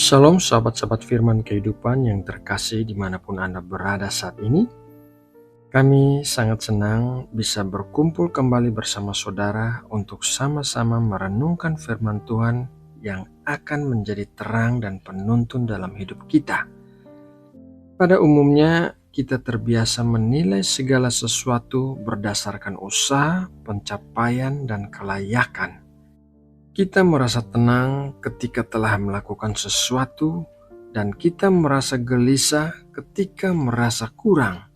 Shalom sahabat-sahabat firman kehidupan yang terkasih dimanapun Anda berada saat ini. Kami sangat senang bisa berkumpul kembali bersama saudara untuk sama-sama merenungkan firman Tuhan yang akan menjadi terang dan penuntun dalam hidup kita. Pada umumnya kita terbiasa menilai segala sesuatu berdasarkan usaha, pencapaian, dan kelayakan. Kita merasa tenang ketika telah melakukan sesuatu, dan kita merasa gelisah ketika merasa kurang.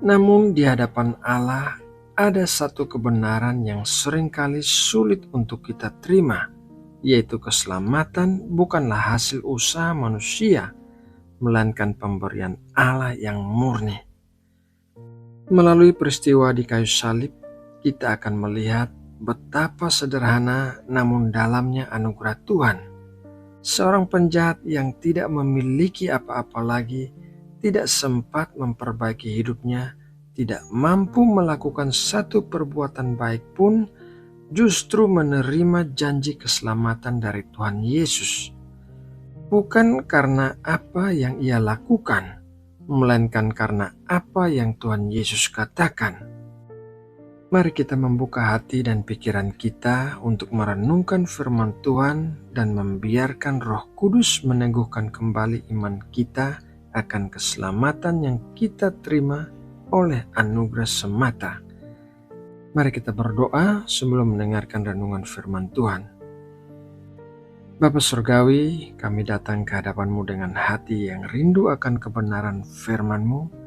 Namun di hadapan Allah ada satu kebenaran yang seringkali sulit untuk kita terima, yaitu keselamatan bukanlah hasil usaha manusia, melainkan pemberian Allah yang murni. Melalui peristiwa di kayu salib, kita akan melihat betapa sederhana namun dalamnya anugerah Tuhan. Seorang penjahat yang tidak memiliki apa-apa lagi, tidak sempat memperbaiki hidupnya, tidak mampu melakukan satu perbuatan baik pun, justru menerima janji keselamatan dari Tuhan Yesus. Bukan karena apa yang ia lakukan, melainkan karena apa yang Tuhan Yesus katakan. Mari kita membuka hati dan pikiran kita untuk merenungkan firman Tuhan dan membiarkan Roh Kudus meneguhkan kembali iman kita akan keselamatan yang kita terima oleh anugerah semata. Mari kita berdoa sebelum mendengarkan renungan firman Tuhan. Bapa Surgawi, kami datang ke hadapan-Mu dengan hati yang rindu akan kebenaran firman-Mu.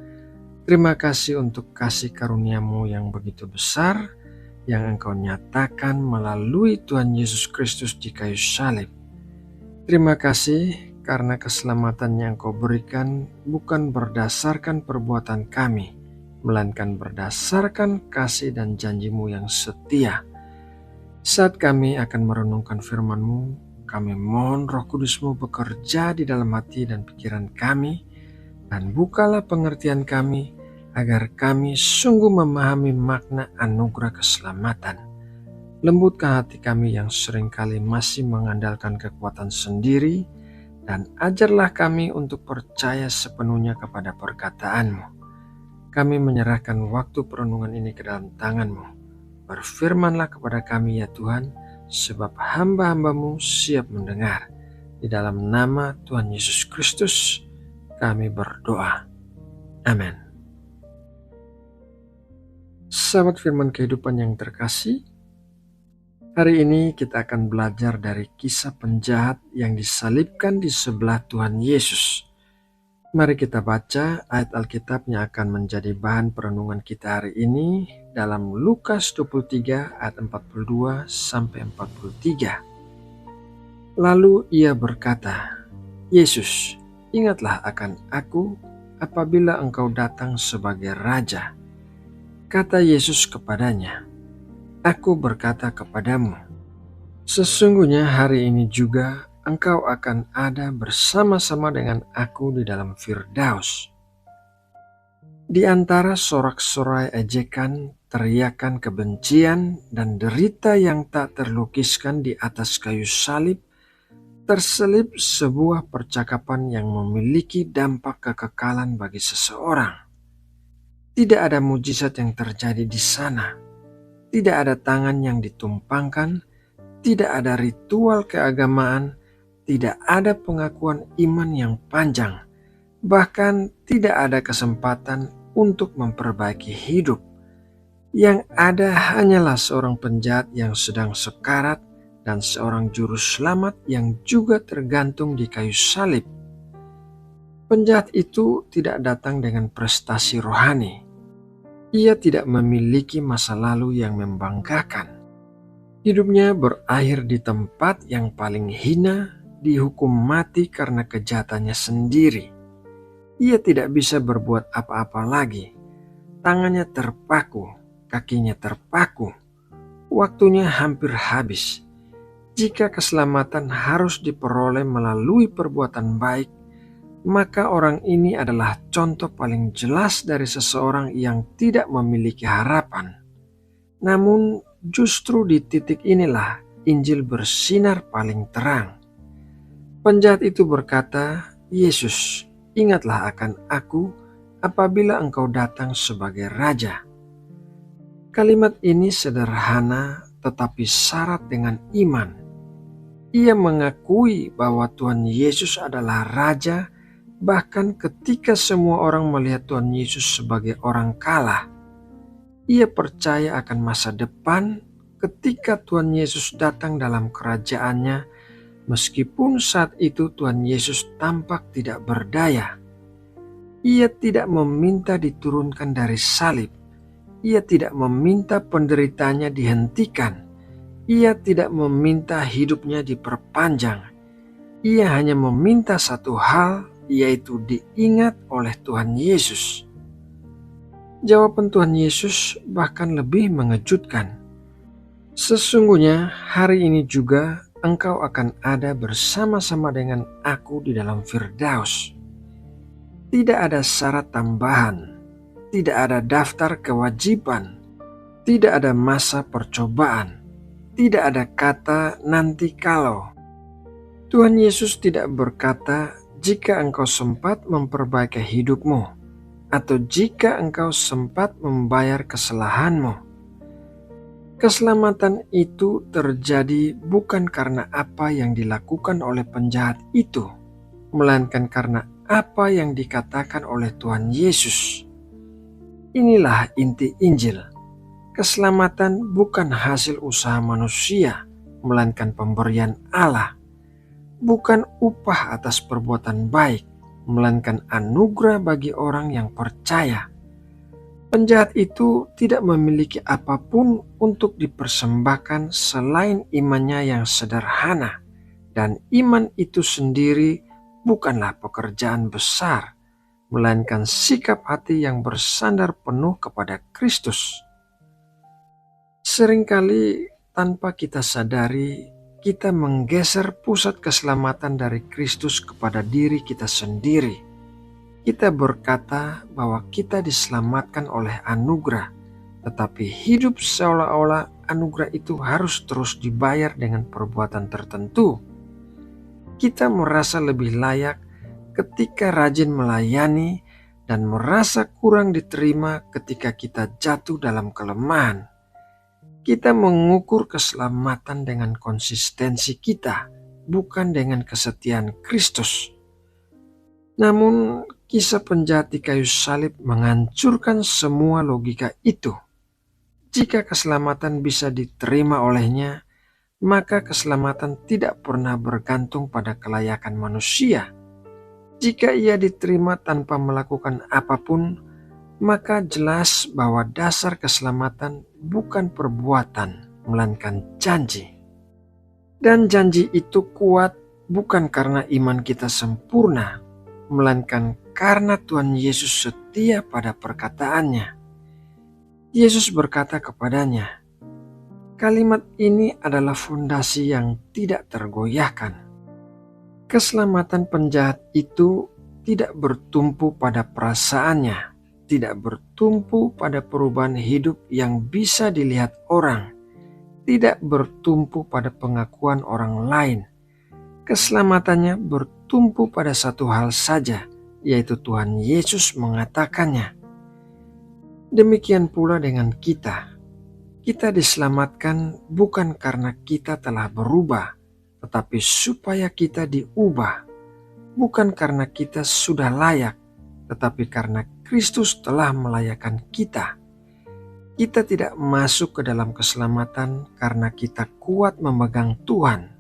Terima kasih untuk kasih karunia-Mu yang begitu besar, yang Engkau nyatakan melalui Tuhan Yesus Kristus di kayu salib. Terima kasih karena keselamatan yang Engkau berikan bukan berdasarkan perbuatan kami, melainkan berdasarkan kasih dan janji-Mu yang setia. Saat kami akan merenungkan firman-Mu, kami mohon Roh Kudus-Mu bekerja di dalam hati dan pikiran kami, dan bukalah pengertian kami, agar kami sungguh memahami makna anugerah keselamatan. Lembutkan hati kami yang seringkali masih mengandalkan kekuatan sendiri, dan ajarlah kami untuk percaya sepenuhnya kepada perkataan-Mu. Kami menyerahkan waktu perenungan ini ke dalam tangan-Mu. Berfirmanlah kepada kami ya Tuhan, sebab hamba-hamba-Mu siap mendengar. Di dalam nama Tuhan Yesus Kristus kami berdoa. Amin. Sahabat firman kehidupan yang terkasih, hari ini kita akan belajar dari kisah penjahat yang disalibkan di sebelah Tuhan Yesus. Mari kita baca ayat Alkitab yang akan menjadi bahan perenungan kita hari ini dalam Lukas 23 ayat 42 sampai 43. Lalu ia berkata, Yesus, ingatlah akan aku apabila engkau datang sebagai Raja. Kata Yesus kepadanya, Aku berkata kepadamu, sesungguhnya hari ini juga engkau akan ada bersama-sama dengan aku di dalam Firdaus. Di antara sorak-sorai ejekan, teriakan kebencian, dan derita yang tak terlukiskan di atas kayu salib, terselip sebuah percakapan yang memiliki dampak kekekalan bagi seseorang. Tidak ada mujizat yang terjadi di sana. Tidak ada tangan yang ditumpangkan. Tidak ada ritual keagamaan. Tidak ada pengakuan iman yang panjang. Bahkan tidak ada kesempatan untuk memperbaiki hidup. Yang ada hanyalah seorang penjahat yang sedang sekarat dan seorang juru selamat yang juga tergantung di kayu salib. Penjahat itu tidak datang dengan prestasi rohani. Ia tidak memiliki masa lalu yang membanggakan. Hidupnya berakhir di tempat yang paling hina, dihukum mati karena kejahatannya sendiri. Ia tidak bisa berbuat apa-apa lagi. Tangannya terpaku, kakinya terpaku. Waktunya hampir habis. Jika keselamatan harus diperoleh melalui perbuatan baik, maka orang ini adalah contoh paling jelas dari seseorang yang tidak memiliki harapan. Namun justru di titik inilah Injil bersinar paling terang. Penjahat itu berkata, "Yesus, ingatlah akan aku apabila engkau datang sebagai raja." Kalimat ini sederhana tetapi syarat dengan iman. Ia mengakui bahwa Tuhan Yesus adalah raja, bahkan ketika semua orang melihat Tuhan Yesus sebagai orang kalah. Ia percaya akan masa depan ketika Tuhan Yesus datang dalam kerajaannya, meskipun saat itu Tuhan Yesus tampak tidak berdaya. Ia tidak meminta diturunkan dari salib. Ia tidak meminta penderitanya dihentikan. Ia tidak meminta hidupnya diperpanjang. Ia hanya meminta satu hal, yaitu diingat oleh Tuhan Yesus. Jawaban Tuhan Yesus bahkan lebih mengejutkan. "Sesungguhnya hari ini juga engkau akan ada bersama-sama dengan aku di dalam Firdaus." Tidak ada syarat tambahan, tidak ada daftar kewajiban, tidak ada masa percobaan, tidak ada kata nanti kalau. Tuhan Yesus tidak berkata, "Jika engkau sempat memperbaiki hidupmu," atau "jika engkau sempat membayar kesalahanmu." Keselamatan itu terjadi bukan karena apa yang dilakukan oleh penjahat itu, melainkan karena apa yang dikatakan oleh Tuhan Yesus. Inilah inti Injil. Keselamatan bukan hasil usaha manusia, melainkan pemberian Allah. Bukan upah atas perbuatan baik, melainkan anugerah bagi orang yang percaya. Penjahat itu tidak memiliki apapun untuk dipersembahkan selain imannya yang sederhana, dan iman itu sendiri bukanlah pekerjaan besar, melainkan sikap hati yang bersandar penuh kepada Kristus. Seringkali tanpa kita sadari, kita menggeser pusat keselamatan dari Kristus kepada diri kita sendiri. Kita berkata bahwa kita diselamatkan oleh anugerah, tetapi hidup seolah-olah anugerah itu harus terus dibayar dengan perbuatan tertentu. Kita merasa lebih layak ketika rajin melayani dan merasa kurang diterima ketika kita jatuh dalam kelemahan. Kita mengukur keselamatan dengan konsistensi kita, bukan dengan kesetiaan Kristus. Namun, kisah penjahat di kayu salib menghancurkan semua logika itu. Jika keselamatan bisa diterima olehnya, maka keselamatan tidak pernah bergantung pada kelayakan manusia. Jika ia diterima tanpa melakukan apapun, maka jelas bahwa dasar keselamatan bukan perbuatan, melainkan janji. Dan janji itu kuat bukan karena iman kita sempurna, melainkan karena Tuhan Yesus setia pada perkataannya. Yesus berkata kepadanya, kalimat ini adalah fondasi yang tidak tergoyahkan. Keselamatan penjahat itu tidak bertumpu pada perasaannya, tidak bertumpu pada perubahan hidup yang bisa dilihat orang, tidak bertumpu pada pengakuan orang lain. Keselamatannya bertumpu pada satu hal saja, yaitu Tuhan Yesus mengatakannya. Demikian pula dengan kita. Kita diselamatkan bukan karena kita telah berubah, tetapi supaya kita diubah. Bukan karena kita sudah layak, tetapi karena Kristus telah melayakkan kita. Kita tidak masuk ke dalam keselamatan karena kita kuat memegang Tuhan,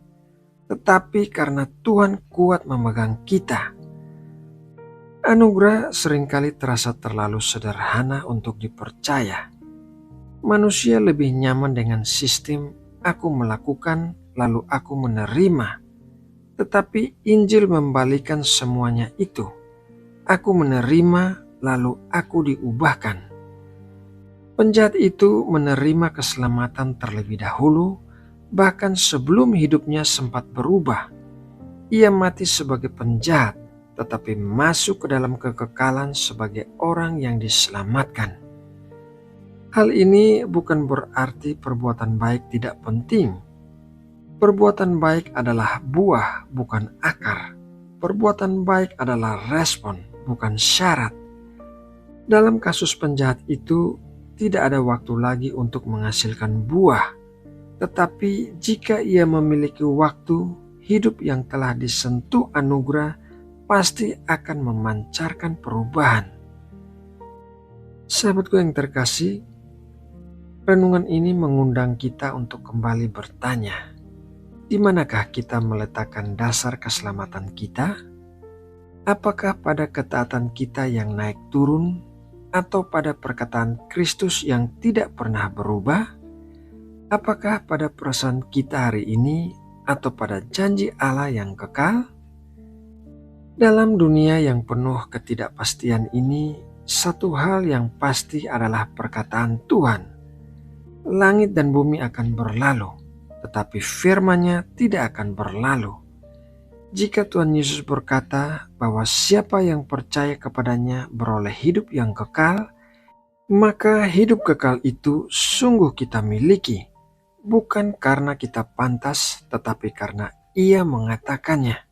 tetapi karena Tuhan kuat memegang kita. Anugerah seringkali terasa terlalu sederhana untuk dipercaya. Manusia lebih nyaman dengan sistem aku melakukan lalu aku menerima. Tetapi Injil membalikan semuanya itu. Aku menerima lalu aku diubahkan. Penjahat itu menerima keselamatan terlebih dahulu, bahkan sebelum hidupnya sempat berubah. Ia mati sebagai penjahat, tetapi masuk ke dalam kekekalan sebagai orang yang diselamatkan. Hal ini bukan berarti perbuatan baik tidak penting. Perbuatan baik adalah buah, bukan akar. Perbuatan baik adalah respon, bukan syarat. Dalam kasus penjahat itu, tidak ada waktu lagi untuk menghasilkan buah. Tetapi jika ia memiliki waktu, hidup yang telah disentuh anugerah pasti akan memancarkan perubahan. Sahabatku yang terkasih, renungan ini mengundang kita untuk kembali bertanya, di manakah kita meletakkan dasar keselamatan kita? Apakah pada ketaatan kita yang naik turun, atau pada perkataan Kristus yang tidak pernah berubah? Apakah pada perasaan kita hari ini, atau pada janji Allah yang kekal? Dalam dunia yang penuh ketidakpastian ini, satu hal yang pasti adalah perkataan Tuhan. Langit dan bumi akan berlalu, tetapi firman-Nya tidak akan berlalu. Jika Tuhan Yesus berkata bahwa siapa yang percaya kepadanya beroleh hidup yang kekal, maka hidup kekal itu sungguh kita miliki, bukan karena kita pantas, tetapi karena Ia mengatakannya.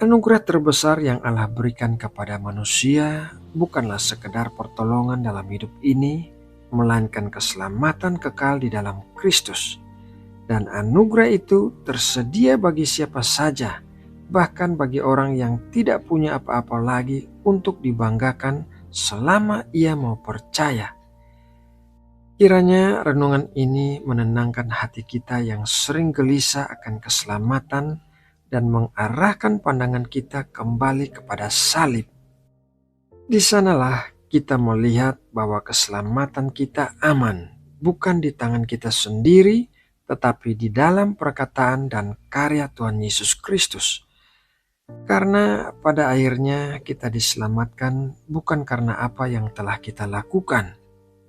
Anugerah terbesar yang Allah berikan kepada manusia bukanlah sekedar pertolongan dalam hidup ini, melainkan keselamatan kekal di dalam Kristus. Dan anugerah itu tersedia bagi siapa saja, bahkan bagi orang yang tidak punya apa-apa lagi untuk dibanggakan selama ia mau percaya. Kiranya renungan ini menenangkan hati kita yang sering gelisah akan keselamatan dan mengarahkan pandangan kita kembali kepada salib. Di sanalah kita melihat bahwa keselamatan kita aman, bukan di tangan kita sendiri, tetapi di dalam perkataan dan karya Tuhan Yesus Kristus. Karena pada akhirnya kita diselamatkan bukan karena apa yang telah kita lakukan,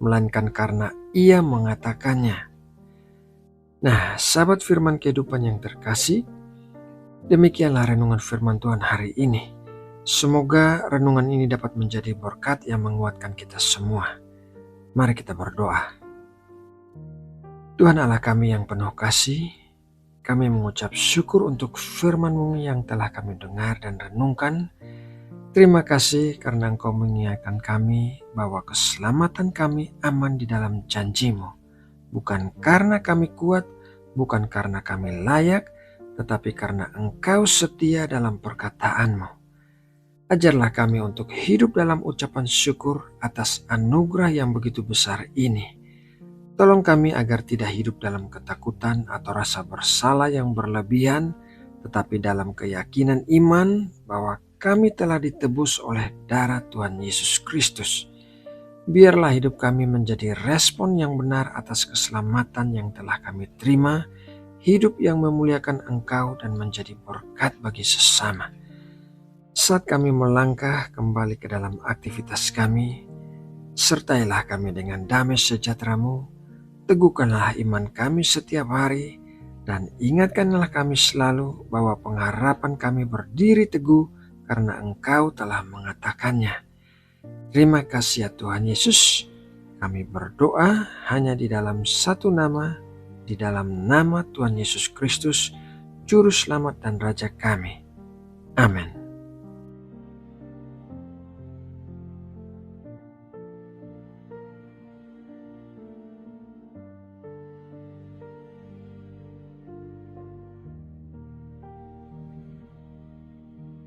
melainkan karena Ia mengatakannya. Nah, sahabat firman kehidupan yang terkasih, demikianlah renungan firman Tuhan hari ini. Semoga renungan ini dapat menjadi berkat yang menguatkan kita semua. Mari kita berdoa. Tuhan Allah kami yang penuh kasih, kami mengucap syukur untuk firman-Mu yang telah kami dengar dan renungkan. Terima kasih karena Engkau mengingatkan kami bahwa keselamatan kami aman di dalam janji-Mu. Bukan karena kami kuat, bukan karena kami layak, tetapi karena Engkau setia dalam perkataan-Mu. Ajarlah kami untuk hidup dalam ucapan syukur atas anugerah yang begitu besar ini. Tolong kami agar tidak hidup dalam ketakutan atau rasa bersalah yang berlebihan, tetapi dalam keyakinan iman bahwa kami telah ditebus oleh darah Tuhan Yesus Kristus. Biarlah hidup kami menjadi respon yang benar atas keselamatan yang telah kami terima, hidup yang memuliakan Engkau dan menjadi berkat bagi sesama. Saat kami melangkah kembali ke dalam aktivitas kami, sertailah kami dengan damai sejahtera-Mu. Teguhkanlah iman kami setiap hari, dan ingatkanlah kami selalu bahwa pengharapan kami berdiri teguh karena Engkau telah mengatakannya. Terima kasih ya Tuhan Yesus. Kami berdoa hanya di dalam satu nama, di dalam nama Tuhan Yesus Kristus, Juru Selamat dan Raja kami. Amin.